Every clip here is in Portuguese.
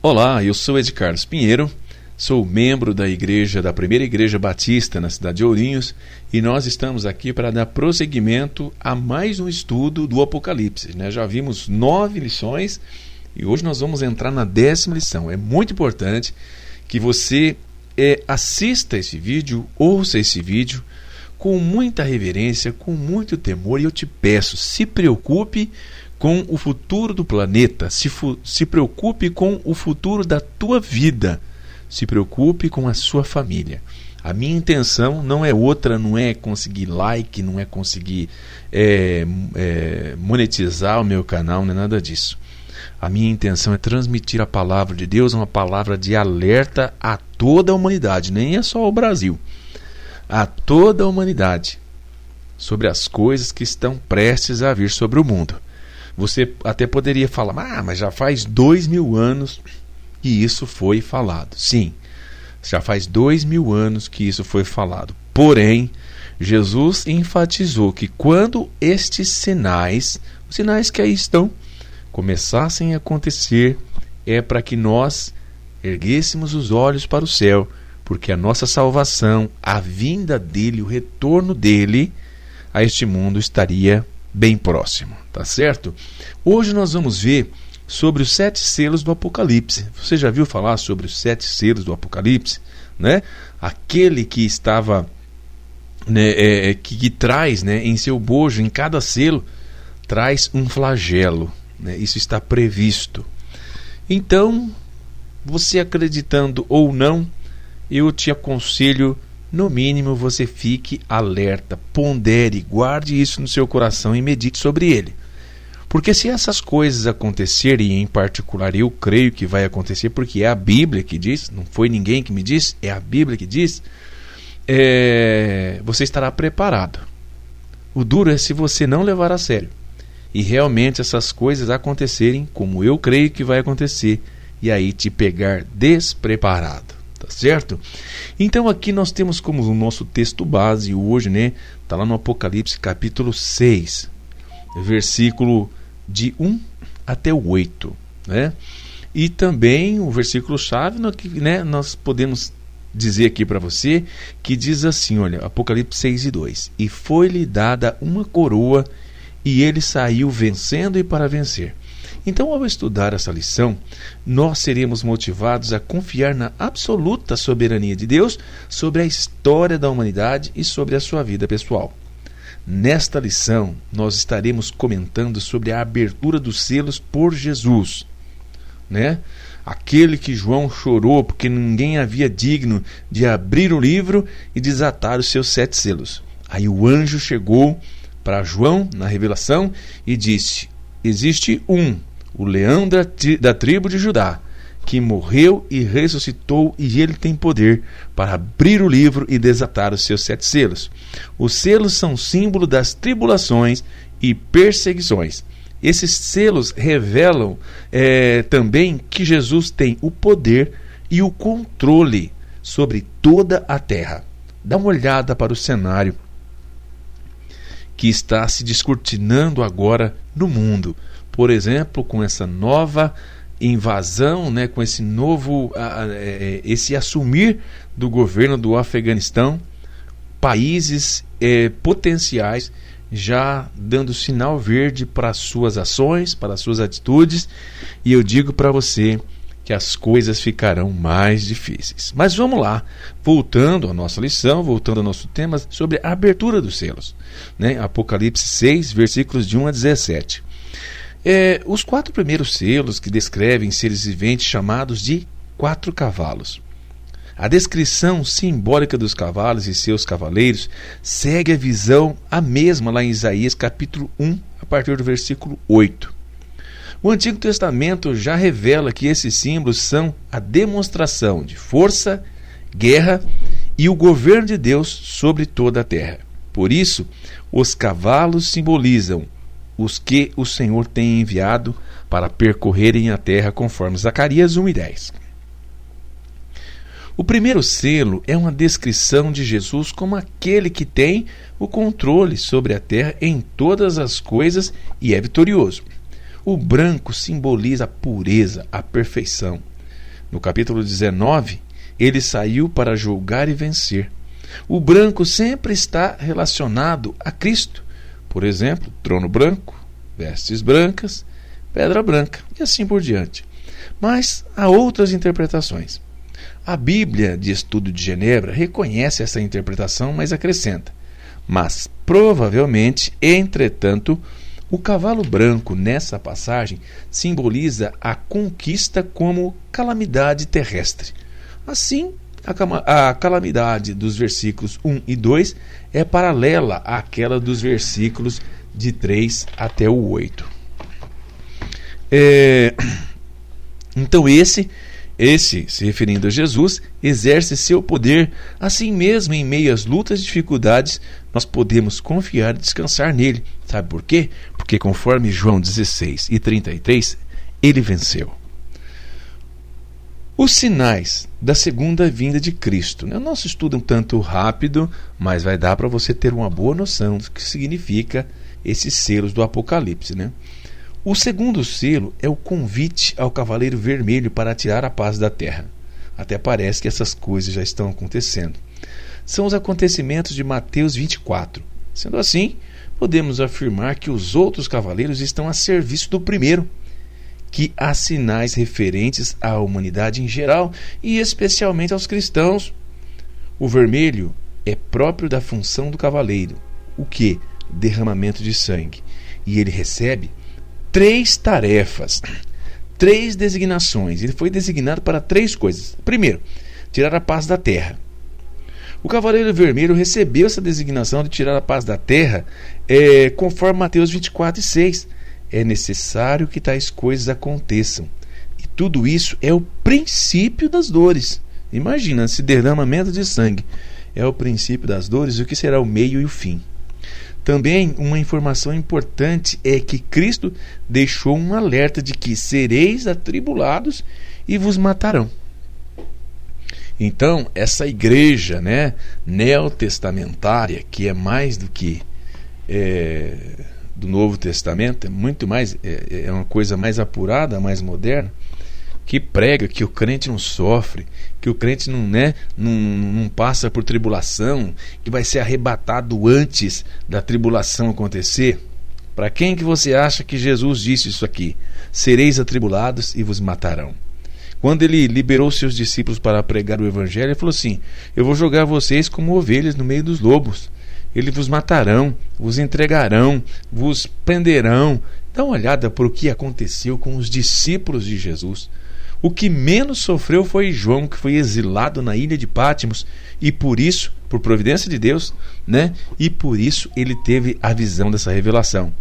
Olá, eu sou Ed Carlos Pinheiro, sou membro da Primeira Igreja Batista na cidade de Ourinhos e nós estamos aqui para dar prosseguimento a mais um estudo do Apocalipse. Já vimos 9 lições e hoje nós vamos entrar na 10ª lição. É muito importante que você assista esse vídeo, ouça esse vídeo com muita reverência, com muito temor, e eu te peço, se preocupe com o futuro do planeta, se preocupe com o futuro da tua vida, se preocupe com a sua família. A minha intenção não é outra, não é conseguir like, não é conseguir monetizar o meu canal, não é nada disso. A minha intenção é transmitir a palavra de Deus, uma palavra de alerta a toda a humanidade, nem é só ao Brasil, a toda a humanidade, sobre as coisas que estão prestes a vir sobre o mundo. Você até poderia falar, mas já faz 2000 anos que isso foi falado. Sim, já faz 2000 anos que isso foi falado. Porém, Jesus enfatizou que quando estes sinais, os sinais que aí estão, começassem a acontecer, é para que nós erguêssemos os olhos para o céu, porque a nossa salvação, a vinda dele, o retorno dele a este mundo estaria bem próximo, tá certo? Hoje nós vamos ver sobre os 7 selos do Apocalipse. Você já viu falar sobre os 7 selos do Apocalipse, né? Aquele que estava, que traz, em seu bojo, em cada selo, traz um flagelo, né? Isso está previsto. Então, você acreditando ou não, eu te aconselho, no mínimo, você fique alerta, pondere, guarde isso no seu coração e medite sobre ele. Porque se essas coisas acontecerem, e em particular eu creio que vai acontecer, porque é a Bíblia que diz, não foi ninguém que me disse, é a Bíblia que diz, você estará preparado. O duro é se você não levar a sério e realmente essas coisas acontecerem como eu creio que vai acontecer, e aí te pegar despreparado. Tá certo? Então aqui nós temos como o nosso texto base hoje, está lá no Apocalipse capítulo 6, versículo de 1 até o 8, E também o versículo chave, nós podemos dizer aqui para você, que diz assim, olha, Apocalipse 6 e 2: E foi-lhe dada uma coroa, e ele saiu vencendo e para vencer. Então, ao estudar essa lição, nós seremos motivados a confiar na absoluta soberania de Deus sobre a história da humanidade e sobre a sua vida pessoal. Nesta lição, nós estaremos comentando sobre a abertura dos selos por Jesus, Aquele que João chorou porque ninguém havia digno de abrir o livro e desatar os seus 7 selos. Aí o anjo chegou para João na revelação e disse: existe o leão da tribo de Judá, que morreu e ressuscitou, e ele tem poder para abrir o livro e desatar os seus 7 selos. Os selos são símbolo das tribulações e perseguições. Esses selos revelam também que Jesus tem o poder e o controle sobre toda a terra. Dá uma olhada para o cenário que está se descortinando agora no mundo. Por exemplo, com essa nova invasão, com esse novo esse assumir do governo do Afeganistão, países potenciais já dando sinal verde para as suas ações, para as suas atitudes, e eu digo para você que as coisas ficarão mais difíceis. Mas vamos lá, voltando à nossa lição, voltando ao nosso tema sobre a abertura dos selos, Apocalipse 6, versículos de 1 a 17. Os 4 primeiros selos que descrevem seres viventes chamados de 4 cavalos. A descrição simbólica dos cavalos e seus cavaleiros segue a visão a mesma lá em Isaías capítulo 1, a partir do versículo 8. O Antigo Testamento já revela que esses símbolos são a demonstração de força, guerra e o governo de Deus sobre toda a terra. Por isso, os cavalos simbolizam os que o Senhor tem enviado para percorrerem a terra, conforme Zacarias 1 e 10. O primeiro selo é uma descrição de Jesus como aquele que tem o controle sobre a terra em todas as coisas e é vitorioso. O branco simboliza a pureza, a perfeição. No capítulo 19, ele saiu para julgar e vencer. O branco sempre está relacionado a Cristo. Por exemplo, trono branco, vestes brancas, pedra branca e assim por diante. Mas há outras interpretações. A Bíblia de Estudo de Genebra reconhece essa interpretação, mas acrescenta: mas provavelmente, entretanto, o cavalo branco nessa passagem simboliza a conquista como calamidade terrestre. Assim, a calamidade dos versículos 1 e 2 é paralela àquela dos versículos de 3 até o 8. Então esse, se referindo a Jesus, exerce seu poder. Assim mesmo, em meio às lutas e dificuldades, nós podemos confiar e descansar nele. Sabe por quê? Porque conforme João 16 e 33, ele venceu. Os sinais da segunda vinda de Cristo. O nosso estudo é um tanto rápido, mas vai dar para você ter uma boa noção do que significa esses selos do Apocalipse, né? O segundo selo é o convite ao cavaleiro vermelho para tirar a paz da terra. Até parece que essas coisas já estão acontecendo. São os acontecimentos de Mateus 24. Sendo assim, podemos afirmar que os outros cavaleiros estão a serviço do primeiro, que há sinais referentes à humanidade em geral e especialmente aos cristãos. O vermelho é próprio da função do cavaleiro, o que? Derramamento de sangue. E ele recebe 3 tarefas, 3 designações. Ele foi designado para 3 coisas. Primeiro, tirar a paz da terra. O cavaleiro vermelho recebeu essa designação de tirar a paz da terra, conforme Mateus 24 e 6. É necessário que tais coisas aconteçam. E tudo isso é o princípio das dores. Imagina, esse derramamento de sangue é o princípio das dores, o que será o meio e o fim. Também uma informação importante é que Cristo deixou um alerta de que sereis atribulados e vos matarão. Então, essa igreja, neotestamentária, que é mais do que do Novo Testamento, é muito mais, é uma coisa mais apurada, mais moderna, que prega que o crente não sofre, que o crente não passa por tribulação, que vai ser arrebatado antes da tribulação acontecer. Para quem que você acha que Jesus disse isso aqui? Sereis atribulados e vos matarão. Quando ele liberou seus discípulos para pregar o evangelho, ele falou assim: eu vou jogar vocês como ovelhas no meio dos lobos. Eles vos matarão, vos entregarão, vos prenderão. Dá uma olhada para o que aconteceu com os discípulos de Jesus. O que menos sofreu foi João, que foi exilado na ilha de Pátimos, e por isso, por providência de Deus, e por isso ele teve a visão dessa revelação.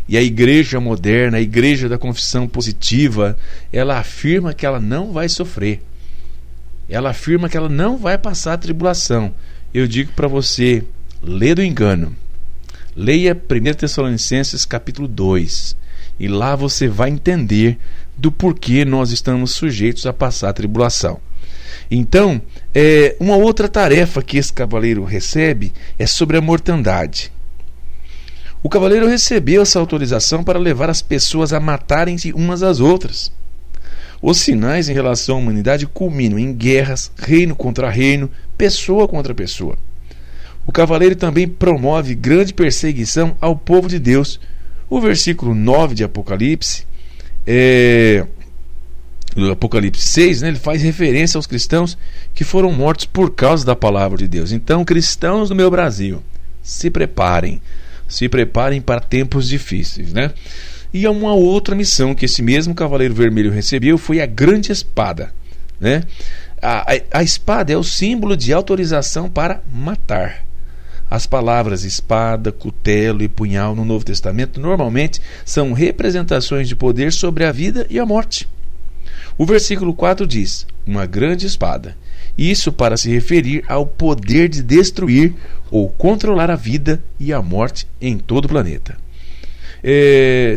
E a igreja moderna, a igreja da confissão positiva, ela afirma que ela não vai sofrer. Ela afirma que ela não vai passar a tribulação. Eu digo para você, lê do engano. Leia 1 Tessalonicenses capítulo 2. E lá você vai entender do porquê nós estamos sujeitos a passar a tribulação. Então, uma outra tarefa que esse cavaleiro recebe é sobre a mortandade. O cavaleiro recebeu essa autorização para levar as pessoas a matarem-se umas às outras. Os sinais em relação à humanidade culminam em guerras, reino contra reino, pessoa contra pessoa. O cavaleiro também promove grande perseguição ao povo de Deus. O versículo 9 de Apocalipse, do Apocalipse 6, ele faz referência aos cristãos que foram mortos por causa da palavra de Deus. Então, cristãos do meu Brasil, se preparem para tempos difíceis, E uma outra missão que esse mesmo cavaleiro vermelho recebeu foi a grande espada, A espada é o símbolo de autorização para matar. As palavras espada, cutelo e punhal no Novo Testamento normalmente são representações de poder sobre a vida e a morte. O versículo 4 diz: uma grande espada. Isso para se referir ao poder de destruir ou controlar a vida e a morte em todo o planeta.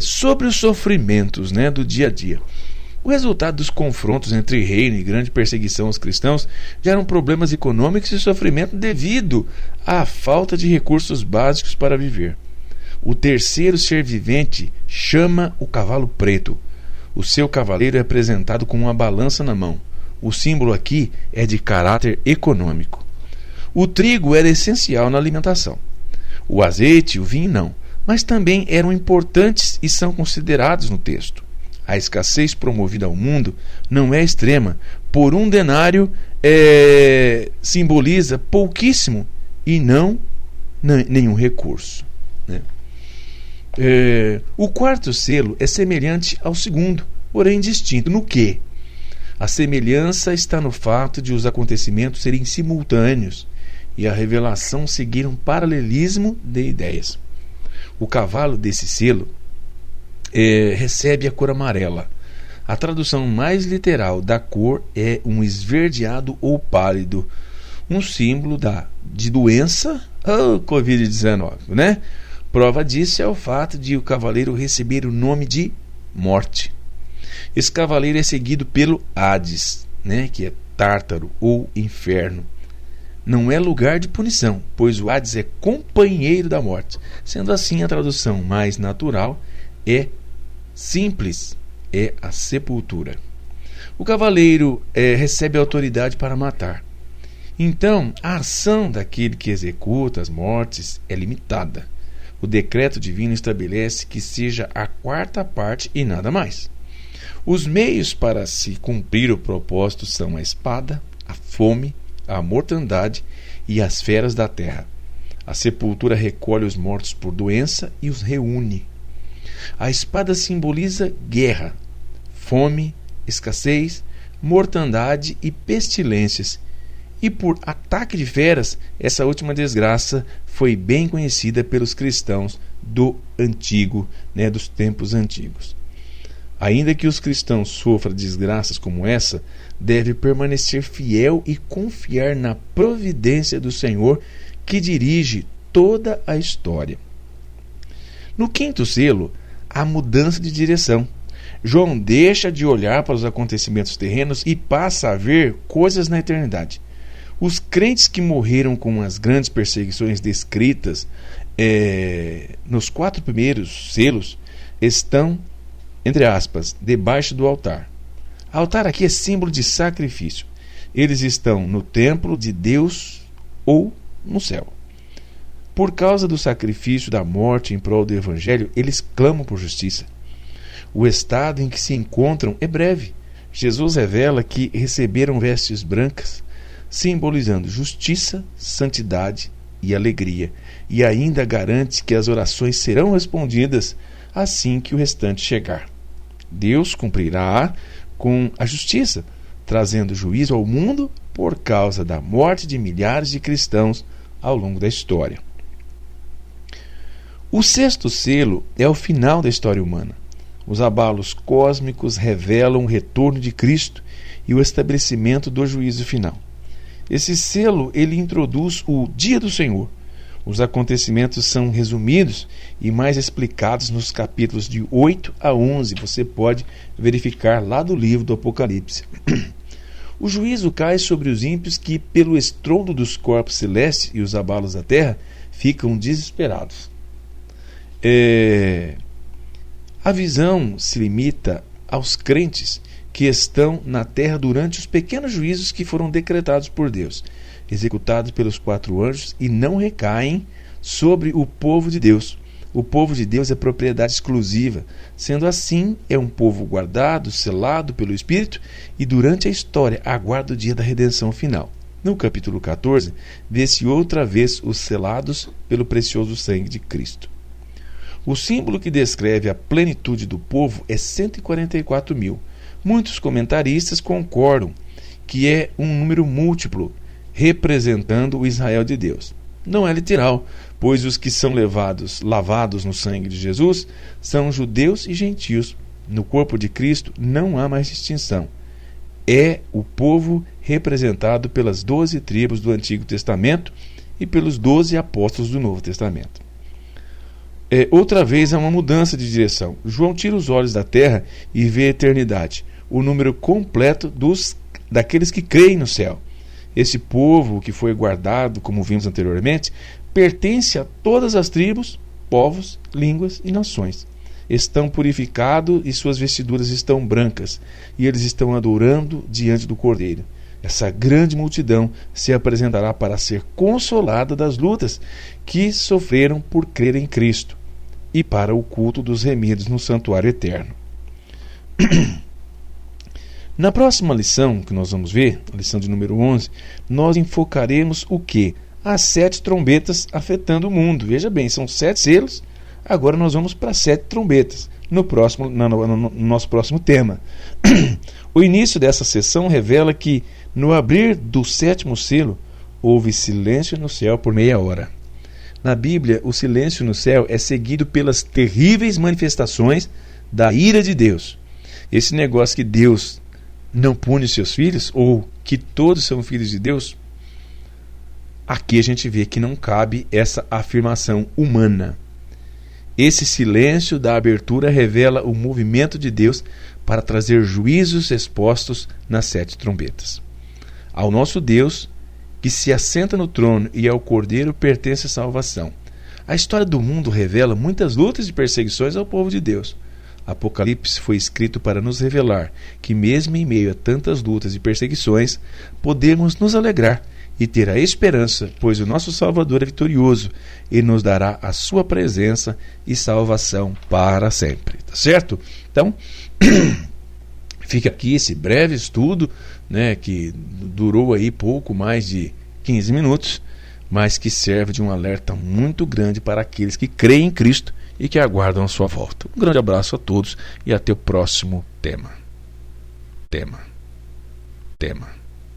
Sobre os sofrimentos do dia a dia. O resultado dos confrontos entre reino e grande perseguição aos cristãos geram problemas econômicos e sofrimento devido à falta de recursos básicos para viver. O terceiro ser vivente chama o cavalo preto. O seu cavaleiro é apresentado com uma balança na mão. O símbolo aqui é de caráter econômico. O trigo era essencial na alimentação. O azeite e o vinho não, mas também eram importantes e são considerados no texto. A escassez promovida ao mundo não é extrema. Por um denário simboliza pouquíssimo e não nenhum recurso, né? O quarto selo é semelhante ao segundo, porém distinto. No quê? A semelhança está no fato de os acontecimentos serem simultâneos e a revelação seguir um paralelismo de ideias. O cavalo desse selo recebe a cor amarela. A tradução mais literal da cor é um esverdeado ou pálido, um símbolo de doença ou Covid-19, né? Prova disso é o fato de o cavaleiro receber o nome de morte. Esse cavaleiro é seguido pelo Hades, né? Que é Tártaro ou inferno. Não é lugar de punição, pois o Hades é companheiro da morte. Sendo assim, a tradução mais natural é simples, é a sepultura. O cavaleiro recebe autoridade para matar. Então, a ação daquele que executa as mortes é limitada. O decreto divino estabelece que seja a quarta parte e nada mais. Os meios para se cumprir o propósito são a espada, a fome, a mortandade e as feras da terra. A sepultura recolhe os mortos por doença e os reúne. A espada simboliza guerra, fome, escassez, mortandade e pestilências. E por ataque de feras, essa última desgraça foi bem conhecida pelos cristãos dos tempos antigos. Ainda que os cristãos sofram desgraças como essa, deve permanecer fiel e confiar na providência do Senhor que dirige toda a história. No quinto selo, há mudança de direção. João deixa de olhar para os acontecimentos terrenos e passa a ver coisas na eternidade. Os crentes que morreram com as grandes perseguições descritas nos 4 primeiros selos estão, entre aspas, debaixo do altar. Altar aqui é símbolo de sacrifício. Eles estão no templo de Deus ou no céu. Por causa do sacrifício da morte em prol do Evangelho, eles clamam por justiça. O estado em que se encontram é breve. Jesus revela que receberam vestes brancas, simbolizando justiça, santidade e alegria, e ainda garante que as orações serão respondidas assim que o restante chegar. Deus cumprirá com a justiça, trazendo juízo ao mundo por causa da morte de milhares de cristãos ao longo da história. O sexto selo é o final da história humana. Os abalos cósmicos revelam o retorno de Cristo e o estabelecimento do juízo final. Esse selo ele introduz o dia do Senhor. Os acontecimentos são resumidos e mais explicados nos capítulos de 8 a 11. Você pode verificar lá do livro do Apocalipse. O juízo cai sobre os ímpios que, pelo estrondo dos corpos celestes e os abalos da terra, ficam desesperados. A visão se limita aos crentes que estão na terra durante os pequenos juízos que foram decretados por Deus, executados pelos 4 anjos, e não recaem sobre o povo de Deus. O povo de Deus é propriedade exclusiva. Sendo assim, é um povo guardado, selado pelo Espírito, e durante a história aguarda o dia da redenção final. No capítulo 14, vê-se outra vez os selados pelo precioso sangue de Cristo. O símbolo que descreve a plenitude do povo é 144 mil. Muitos comentaristas concordam que é um número múltiplo, representando o Israel de Deus. Não é literal, pois os que são lavados no sangue de Jesus são judeus e gentios. No corpo de Cristo não há mais distinção. É o povo representado pelas 12 tribos do Antigo Testamento e pelos 12 apóstolos do Novo Testamento. Outra vez há uma mudança de direção. João tira os olhos da terra e vê a eternidade, o número completo daqueles que creem no céu. Esse povo que foi guardado, como vimos anteriormente, pertence a todas as tribos, povos, línguas e nações. estão purificados e suas vestiduras estão brancas, e eles estão adorando diante do Cordeiro. Essa grande multidão se apresentará para ser consolada das lutas que sofreram por crer em Cristo e para o culto dos remidos no santuário eterno. Na próxima lição que nós vamos ver, a lição de número 11, nós enfocaremos o quê? As 7 trombetas afetando o mundo. Veja bem, são 7 selos, agora nós vamos para 7 trombetas, no nosso próximo tema. O início dessa sessão revela que, no abrir do 7º selo, houve silêncio no céu por meia hora. Na Bíblia, o silêncio no céu é seguido pelas terríveis manifestações da ira de Deus. Esse negócio que Deus não pune seus filhos, ou que todos são filhos de Deus, aqui a gente vê que não cabe essa afirmação humana. Esse silêncio da abertura revela o movimento de Deus para trazer juízos expostos nas 7 trombetas. Ao nosso Deus, que se assenta no trono, e ao Cordeiro pertence a salvação. A história do mundo revela muitas lutas e perseguições ao povo de Deus. Apocalipse foi escrito para nos revelar que, mesmo em meio a tantas lutas e perseguições, podemos nos alegrar e ter a esperança, pois o nosso Salvador é vitorioso e nos dará a sua presença e salvação para sempre. Tá certo? Então, fica aqui esse breve estudo, né, que durou aí pouco mais de 15 minutos, mas que serve de um alerta muito grande para aqueles que creem em Cristo e que aguardam a sua volta. Um grande abraço a todos e até o próximo tema.